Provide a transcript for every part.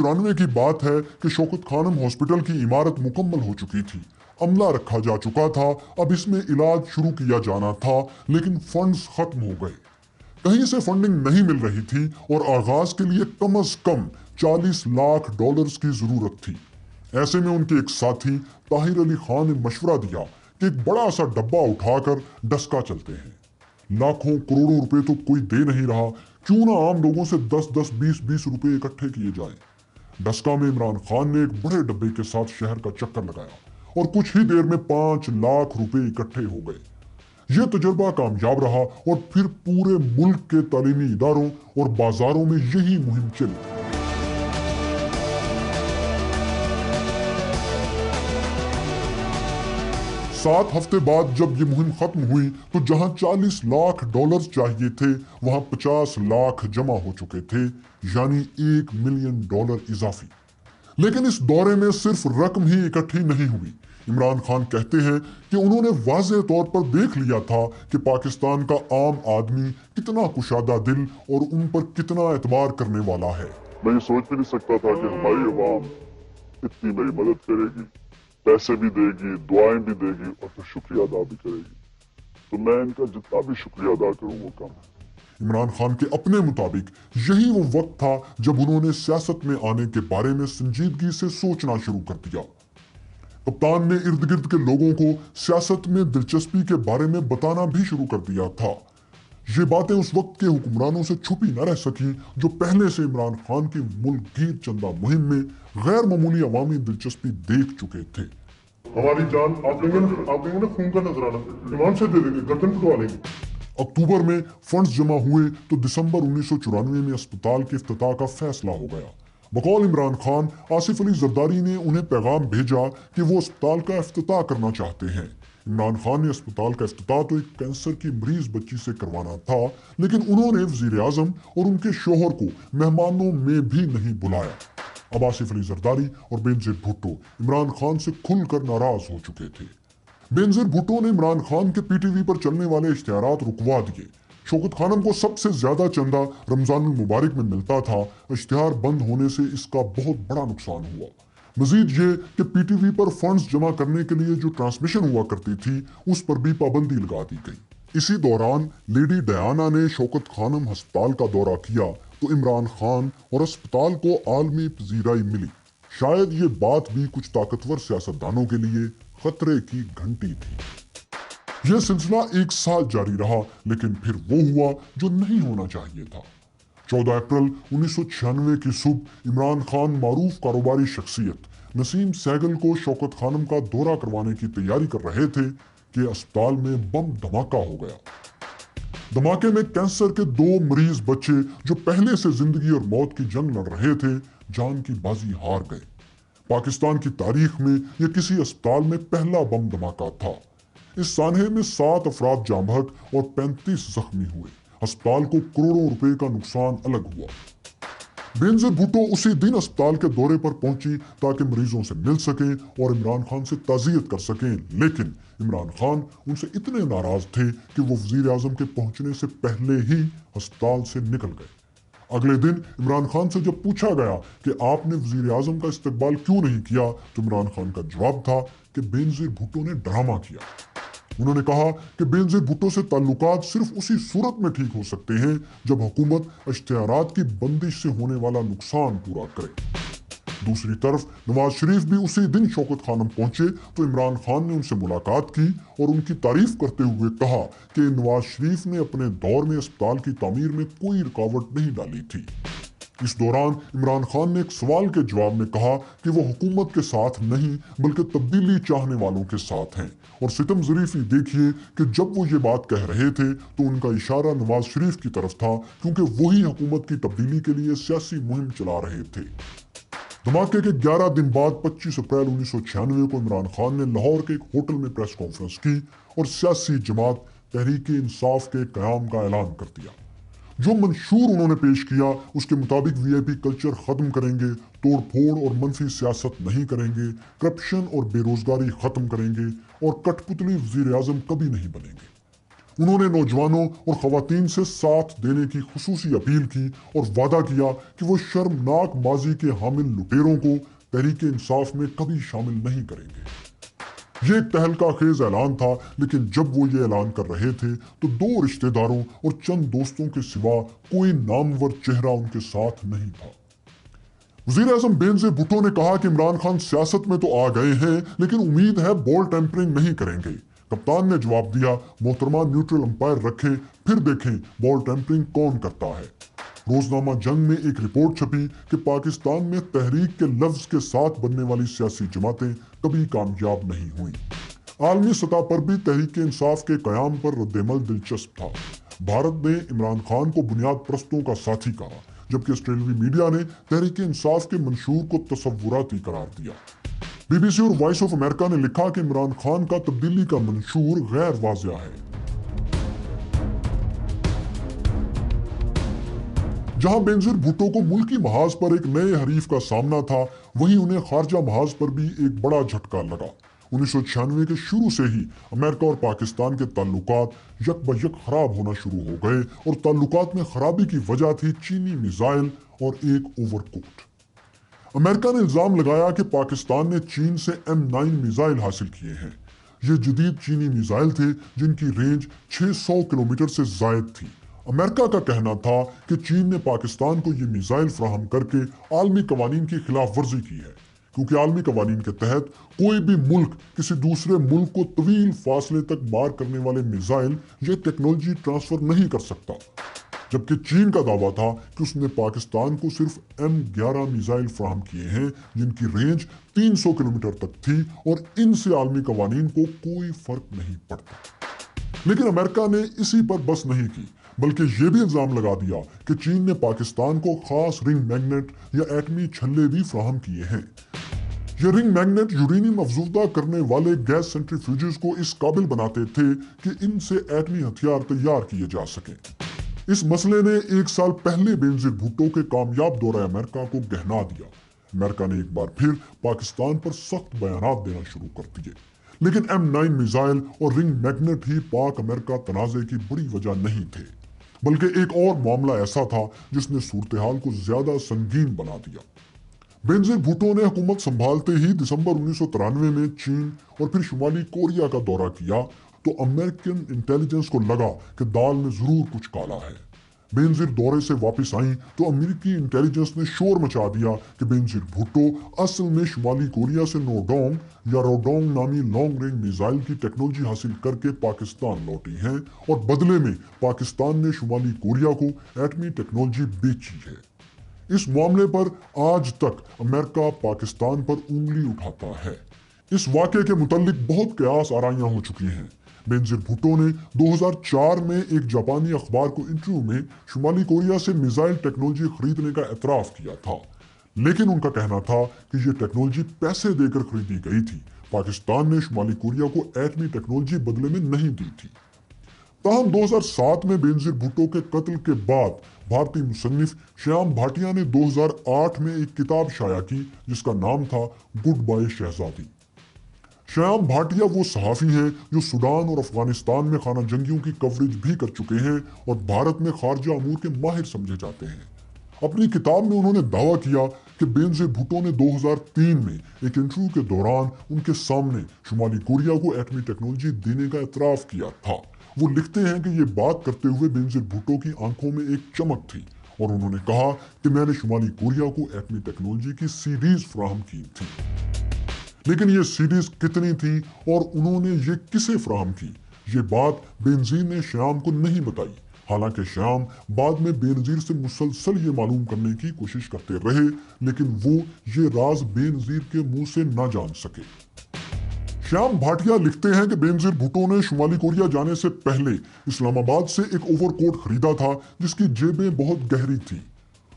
94 की बात है कि शौकत खानम हॉस्पिटल की इमारत मुकम्मल हो चुकी थी, अमला रखा जा चुका था, अब इसमें इलाज शुरू किया जाना था, लेकिन फंड्स खत्म हो गए। कहीं से फंडिंग नहीं मिल रही थी और आगाज के लिए कम से कम 40 लाख डॉलर्स की जरूरत थी। ऐसे में उनके एक साथी ताहिर अली खान ने मशवरा दिया कि एक बड़ा सा डब्बा उठाकर डस्का चलते हैं। लाखों करोड़ों रुपए तो कोई दे नहीं रहा, क्यों ना आम लोगों से 10-10, 20-20 रुपए इकट्ठे किए जाए। डस्का में इमरान खान ने एक बड़े डब्बे के साथ शहर का चक्कर लगाया और कुछ ही देर में 5 लाख रुपए इकट्ठे हो गए। यह तजुर्बा कामयाब रहा और फिर पूरे मुल्क के तालीमी इदारों और बाजारों में यही मुहिम चली। 7 हफ्ते बाद जब ये मुहिम खत्म हुई तो जहां 40 लाख डॉलर चाहिए थे वहां 50 लाख जमा हो चुके थे, यानी $1 मिलियन इजाफी। लेकिन इस दौरे में सिर्फ रकम ही इकट्ठी नहीं हुई। इमरान खान कहते हैं कि उन्होंने वाज़ेह तौर पर देख लिया था कि पाकिस्तान का आम आदमी कितना कुशादा दिल और उन पर कितना एतबार करने वाला है। मैं ये सोच भी नहीं सकता था कि हमारी अवाम इतनी मेरी मदद करेगी, पैसे भी देगी, दुआएं भी देगी और फिर शुक्रिया अदा भी करेगी। तो मैं इनका जितना भी शुक्रिया अदा करूं वो कम है। इमरान खान के अपने मुताबिक यही वो वक्त था जब उन्होंने सियासत में आने के बारे में संजीदगी से सोचना शुरू कर दिया। कप्तान ने इर्द गिर्द के लोगों को सियासत में दिलचस्पी के बारे में बताना भी शुरू कर दिया था। ये बातें उस वक्त के हुक्मरानों से छुपी न रह सकी, जो पहले से इमरान खान की मुल्कगीर चंदा मुहिम में गैर मामूली अवामी दिलचस्पी देख चुके थे। हमारी जान आप देंगे ना खून का नजराना ईमान से दे देंगे, गर्दन कटवा लेंगे। अक्टूबर में फंड्स जमा हुए तो दिसंबर 1994 में अस्पताल के इफ्तिताह का फैसला हो गया। बकौल इमरान खान, आसिफ अली जरदारी ने उन्हें पैगाम भेजा कि वो अस्पताल का इफ्तिताह करना चाहते हैं। इमरान खान ने अस्पताल का इफ्तिताह तो एक कैंसर की मरीज बच्ची से करवाना था, लेकिन उन्होंने वजीर आजम और उनके शोहर को मेहमानों में भी नहीं बुलाया। अब आसिफ अली जरदारी और बेनजीर भुट्टो इमरान खान से खुलकर नाराज हो चुके थे। बेनजीर भुट्टो ने इमरान खान के पीटीवी पर चलने वाले इश्तिहारात रुकवा दिए। शौकत खानम को सबसे ज्यादा चंदा रमजानुल मुबारक में मिलता था, इश्तिहार बंद होने से इसका बहुत बड़ा नुकसान हुआ। मजीद ये कि पीटीवी पर फंड्स जमा करने के लिए जो ट्रांसमिशन हुआ करती थी उस पर भी पाबंदी लगा दी गई। इसी दौरान लेडी डयाना ने शौकत खानम अस्पताल का दौरा किया तो इमरान खान और अस्पताल को आलमी पजीराई मिली। शायद ये बात भी कुछ ताकतवर सियासतदानों के लिए खतरे की घंटी थी। यह सिलसिला 1 साल जारी रहा, लेकिन फिर वो हुआ जो नहीं होना चाहिए था। 14 अप्रैल 1996 की सुबह इमरान खान मारूफ कारोबारी शख्सियत नसीम सहगल को शौकत खानम का दौरा करवाने की तैयारी कर रहे थे कि अस्पताल में बम धमाका हो गया। धमाके में कैंसर के 2 मरीज बच्चे जो पहले से जिंदगी और मौत की जंग लड़ रहे थे, जान की बाजी हार गए। पाकिस्तान की तारीख में यह किसी अस्पताल में पहला बम धमाका था। इस सानहे में 7 अफराद जाँ बहक और 35 जख्मी हुए। अस्पताल को करोड़ों रुपए का नुकसान अलग हुआ। बेनजीर भुट्टो उसी दिन अस्पताल के दौरे पर पहुंची ताकि मरीजों से मिल सके और इमरान खान से ताज़ियत कर सकें, लेकिन इमरान खान उनसे इतने नाराज थे कि वो वजीर आजम के पहुंचने से पहले ही अस्पताल से निकल गए। अगले दिन इमरान खान से जब पूछा गया कि आपने वजीर आजम का इस्तकबाल क्यों नहीं किया, तो इमरान खान का जवाब था कि बेनजीर भुट्टो ने ड्रामा किया। उन्होंने कहा कि बेनजीर भुट्टो से ताल्लुकात सिर्फ उसी सूरत में ठीक हो सकते हैं जब हुकूमत इश्तिहारात की बंदिश से होने वाला नुकसान पूरा करे। दूसरी तरफ नवाज शरीफ भी उसी दिन शौकत खानम पहुंचे तो इमरान खान ने उनसे मुलाकात की और उनकी तारीफ करते हुए कहा कि नवाज शरीफ ने अपने दौर में अस्पताल की तामीर में कोई रुकावट नहीं डाली थी। इस दौरान इमरान खान ने एक सवाल के जवाब में कहा कि वो हुकूमत के साथ नहीं बल्कि तब्दीली चाहने वालों के साथ हैं, और सितम ज़रीफ़ी देखिए कि जब वो ये बात कह रहे थे तो उनका इशारा नवाज शरीफ की तरफ था, क्योंकि वही हुकूमत की तब्दीली के लिए सियासी मुहिम चला रहे थे। धमाके के 11 दिन बाद 25 अप्रैल 1996 को इमरान खान ने लाहौर के एक होटल में प्रेस कॉन्फ्रेंस की और सियासी जमात तहरीक इंसाफ के क़याम का ऐलान कर दिया। जो मंशूर उन्होंने पेश किया उसके मुताबिक वीआईपी कल्चर खत्म करेंगे, तोड़ फोड़ और मनफी सियासत नहीं करेंगे, करप्शन और बेरोजगारी खत्म करेंगे और कठपुतली वजीर आजम कभी नहीं बनेंगे। उन्होंने नौजवानों और खवातीन से साथ देने की खुसूसी अपील की और वादा किया कि वो शर्मनाक माजी के हामिल लुटेरों को तहरीक इंसाफ में कभी शामिल नहीं करेंगे। ये एक तहलका खेज ऐलान था, लेकिन जब वो ये ऐलान कर रहे थे तो दो रिश्तेदारों और चंद दोस्तों के सिवा कोई नामवर चेहरा उनके साथ नहीं था। वज़ीर-ए-आज़म बेनज़ीर भुट्टो ने कहा कि इमरान खान सियासत में तो आ गए हैं, लेकिन उम्मीद है बॉल टेम्परिंग नहीं करेंगे। कप्तान ने जवाब दिया, मोहतरमा न्यूट्रल अंपायर रखें, फिर देखें बॉल टेम्परिंग कौन करता है। रोजनामा जंग में एक रिपोर्ट छपी कि पाकिस्तान में तहरीक के लफ्ज के साथ बनने वाली सियासी जमातें कभी कामयाब नहीं हुई। आलमी सतह पर भी तहरीक इंसाफ के कयाम पर रद्देमल दिलचस्प था। भारत ने इमरान खान को बुनियाद परस्तों का साथी कहा, जबकि ऑस्ट्रेलियाई मीडिया ने तहरीक इंसाफ के मंशूर को तसव्वुराती करार दिया। BBC और वॉइस ऑफ अमेरिका ने लिखा कि इमरान खान का तब्दीली का मंशूर गैर वाज़िया है। जहां बेनज़ीर भुट्टो को मुल्की महाज पर एक नए हरीफ का सामना था, वहीं उन्हें खारजा महाज पर भी एक बड़ा झटका लगा। 1996 के शुरू से ही अमेरिका और पाकिस्तान के ताल्लुकात यक ब यक खराब होना शुरू हो गए और ताल्लुकात में खराबी की वजह थी चीनी मिसाइल और एक ओवरकोट। अमेरिका ने इल्जाम लगाया कि पाकिस्तान ने चीन से M9 मिसाइल हासिल किए हैं। ये जदीद चीनी मिसाइल थे जिनकी रेंज 600 किलोमीटर से जायद थी। अमेरिका का कहना था कि चीन ने पाकिस्तान को ये मिसाइल फराहम करके आलमी कवानीन की खिलाफ वर्जी की है, क्योंकि आलमी कवानीन के तहत कोई भी मुल्क किसी दूसरे मुल्क को तवील फासले तक मार करने वाले मिसाइल या टेक्नोलॉजी ट्रांसफर नहीं कर सकता। जबकि चीन का दावा था कि उसने पाकिस्तान को सिर्फ M11 मिसाइल फराहम किए हैं, जिनकी रेंज 300 किलोमीटर तक थी और इनसे आलमी कवानीन को कोई फर्क नहीं पड़ता। लेकिन अमेरिका ने इसी पर बस नहीं की, बल्कि ये भी इल्जाम लगा दिया कि चीन ने पाकिस्तान को खास रिंग मैग्नेट या एटमी छल्ले भी फराहम किए हैं। ये रिंग मैग्नेट यूरेनियम अफजूदा करने वाले गैस सेंट्रीफ्यूजेस को इस काबिल बनाते थे कि इनसे एटमी हथियार तैयार किए जा सके। इस मसले ने एक साल पहले बेनज़ीर भुट्टो के कामयाब दौरे अमेरिका को गहना दिया। अमेरिका ने एक बार फिर पाकिस्तान पर सख्त बयानात देना शुरू कर दिए। लेकिन M9 मिसाइल और रिंग मैग्नेट ही पाक अमेरिका तनाज़े की बड़ी वजह नहीं थे, बल्कि एक और मामला ऐसा था जिसने सूरत हाल को ज्यादा संगीन बना दिया। बेनज़ीर भुट्टो ने हुकूमत संभालते ही दिसंबर 1993 में चीन और फिर शुमाली कोरिया का दौरा किया तो अमेरिकन इंटेलिजेंस को लगा कि दाल में जरूर कुछ काला है। बेनज़ीर दौरे से वापस आई तो अमेरिकी इंटेलिजेंस ने शोर मचा दिया कि बेनज़ीर भुट्टो असल में शुमाली कोरिया से नोडोंग या रोडोंग नामी लॉन्ग रेंज मिसाइल की टेक्नोलॉजी हासिल करके पाकिस्तान लौटी हैं और बदले में पाकिस्तान ने शुमाली कोरिया को एटमी टेक्नोलॉजी बेची है। इस मामले पर आज तक अमेरिका पाकिस्तान पर उंगली उठाता है। इस वाक़े के मुताल्लिक बहुत कयास आराइयां हो चुकी हैं। बेनज़ीर भुट्टो ने 2004 में एक जापानी अखबार को इंटरव्यू में शुमाली कोरिया से मिसाइल टेक्नोलॉजी खरीदने का एतराफ़ किया था, लेकिन उनका कहना था कि ये टेक्नोलॉजी पैसे देकर खरीदी गई थी। पाकिस्तान ने शुमाली कोरिया को एटमी टेक्नोलॉजी बदले में नहीं दी थी। ताहम 2007 में बेनज़ीर भुट्टो के कत्ल के बाद भारतीय मुसन्निफ श्याम भाटिया ने 2008 में एक किताब शाया की जिसका नाम था गुड बाय शहजादी। श्याम भाटिया वो सहाफ़ी हैं जो सूडान और अफगानिस्तान में खाना जंगियों की कवरेज भी कर चुके हैं और भारत में खारजा अमूर के माहिर समझे जाते हैं। अपनी किताब में उन्होंने दावा किया कि बेनज़ीर भुट्टो ने 2003 में एक इंटरव्यू के दौरान उनके सामने शुमाली कोरिया को एटमी टेक्नोलॉजी देने का एतराफ़ किया था। वो लिखते हैं कि ये बात करते हुए बेनज़ीर भुट्टो की आंखों में एक चमक थी और उन्होंने कहा कि मैंने शुमाली कोरिया को एटमी टेक्नोलॉजी की सीरीज फराहम की थी। लेकिन ये सीरीज कितनी थी और उन्होंने ये किसे फराहम की, ये बात बेनज़ीर ने श्याम को नहीं बताई। हालांकि श्याम बाद में बेनज़ीर से मुसलसल ये मालूम करने की कोशिश करते रहे, लेकिन वो ये राज बेनज़ीर के मुंह से ना जान सके। श्याम भाटिया लिखते हैं कि बेनज़ीर भुट्टो ने शुमाली कोरिया जाने से पहले इस्लामाबाद से एक ओवरकोट खरीदा था जिसकी जेबें बहुत गहरी थी।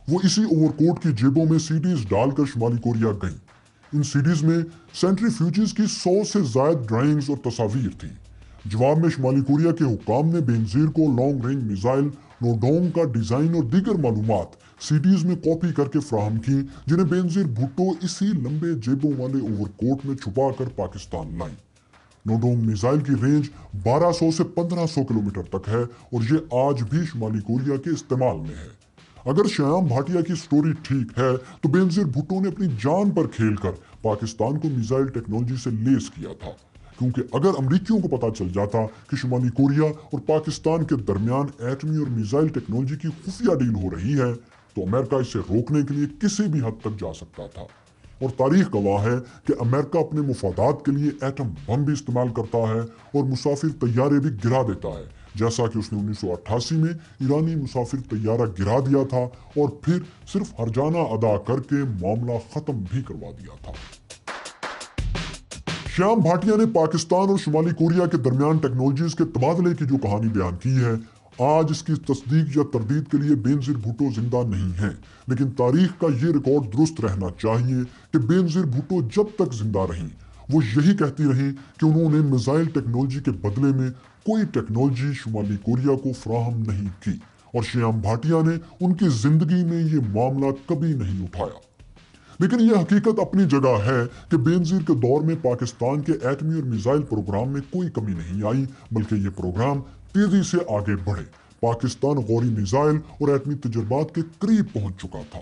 वो इसी ओवरकोट की जेबों में सीडीज डालकर शुमाली कोरिया गई। इन सीडीज में सेंट्रीफ्यूजेस की 100 से ज्यादा ड्राइंग्स और तस्वीर थी। जवाब में शुमाली कोरिया के हुक्काम ने बेनज़ीर को लॉन्ग रेंज मिसाइल नोडोंग का डिजाइन और दीगर मालूमात सीडीज में कॉपी करके फराहम की, जिन्हें बेनज़ीर भुट्टो इसी लंबे जेबों वाले ओवरकोट में छुपा कर पाकिस्तान लाई। नोडोंग मिसाइल की रेंज 1200 से 1500 किलोमीटर तक है और ये आज भी शुमाली कोरिया के इस्तेमाल में है। अगर श्याम भाटिया की स्टोरी ठीक है तो बेनजीर भुट्टो ने अपनी जान पर खेलकर पाकिस्तान को मिसाइल टेक्नोलॉजी से लेस किया था, क्योंकि अगर अमरीकियों को पता चल जाता कि शुमाली कोरिया और पाकिस्तान के दरमियान एटमी और मिसाइल टेक्नोलॉजी की खुफिया डील हो रही है तो अमेरिका इसे रोकने के लिए किसी भी हद तक जा सकता था। और तारीख गवाह है कि अमेरिका अपने मुफादात के लिए एटम बम भी इस्तेमाल करता है और मुसाफिर तैयारे भी गिरा देता है, जैसा कि उसने 1988 में ईरानी मुसाफिर तैयारा गिरा दिया था और फिर सिर्फ हर्जाना अदा करके मामला खत्म भी करवा दिया था। श्याम भाटिया ने पाकिस्तान और शुमाली कोरिया के दरमियान टेक्नोलॉजीज के तबादले की जो कहानी बयान की है, आज इसकी तस्दीक या तरदीद के लिए बेनजीर भुट्टो जिंदा नहीं है, लेकिन तारीख का ये रिकॉर्ड दुरुस्त रहना चाहिए कि बेनजीर भुट्टो जब तक जिंदा रहीं वो यही कहती रही कि उन्होंने मिसाइल टेक्नोलॉजी के बदले में कोई टेक्नोलॉजी शुमाली कोरिया को फराहम नहीं की, और श्याम भाटिया ने उनकी जिंदगी में ये मामला कभी नहीं उठाया। लेकिन यह हकीकत अपनी जगह है कि बेनजीर के दौर में पाकिस्तान के एटमी और मिसाइल प्रोग्राम में कोई कमी नहीं आई, बल्कि ये प्रोग्राम तेजी से आगे बढ़े। पाकिस्तान गौरी मिसाइल और एटमी तजुर्बात के करीब पहुंच चुका था।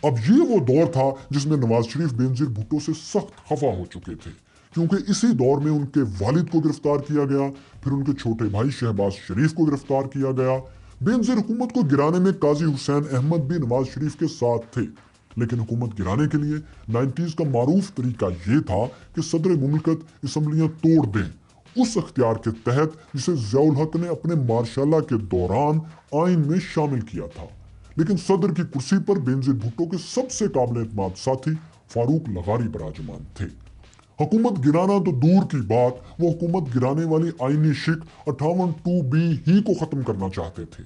अब ये वो दौर था जिसमें नवाज शरीफ बेनजीर भुट्टो से सख्त खफा हो चुके थे, क्योंकि इसी दौर में उनके वालिद को गिरफ्तार किया गया, फिर उनके छोटे भाई शहबाज शरीफ को गिरफ्तार किया गया। बेनजीर हुकूमत को गिराने में काजी हुसैन अहमद भी नवाज शरीफ के साथ थे, लेकिन हुकूमत गिराने के लिए 90s का मारूफ तरीका ये था कि सदर मुमलकत असम्बलियां तोड़ दें, उस अख्तियार के तहत जिसे ज़ियाउल हक ने अपने मार्शाला के दौरान आइन में शामिल किया था। लेकिन सदर की कुर्सी पर बेनजीर भुट्टो के सबसे काबिल एतमाद साथी फारूक लगारी बराजमान थे। हुकूमत गिराना तो दूर की बात, वो हुकूमत गिराने वाली आईनी शिक 58(2)B ही को खत्म करना चाहते थे।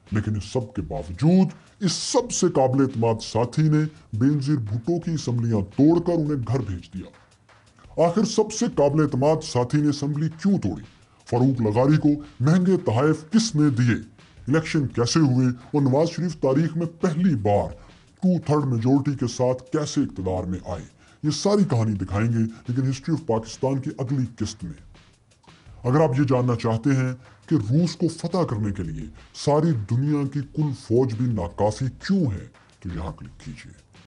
लेकिन इस सब के बावजूद इस सबसे काबिल एतमाद साथी ने बेनजीर भुट्टो की असम्बलियां तोड़कर उन्हें घर भेज दिया। आखिर सबसे काबिल एतमाद साथी ने असम्बली क्यों तोड़ी? फारूक लगारी को महंगे तहाइफ किसने दिए? इलेक्शन कैसे हुए और नवाज शरीफ तारीख में पहली बार 2/3 मेजोरिटी के साथ कैसे इक़्तिदार में आए? ये सारी कहानी दिखाएंगे, लेकिन हिस्ट्री ऑफ पाकिस्तान की अगली किस्त में। अगर आप ये जानना चाहते हैं कि रूस को फतह करने के लिए सारी दुनिया की कुल फौज भी नाकाफी क्यों है, तो यहाँ क्लिक कीजिए।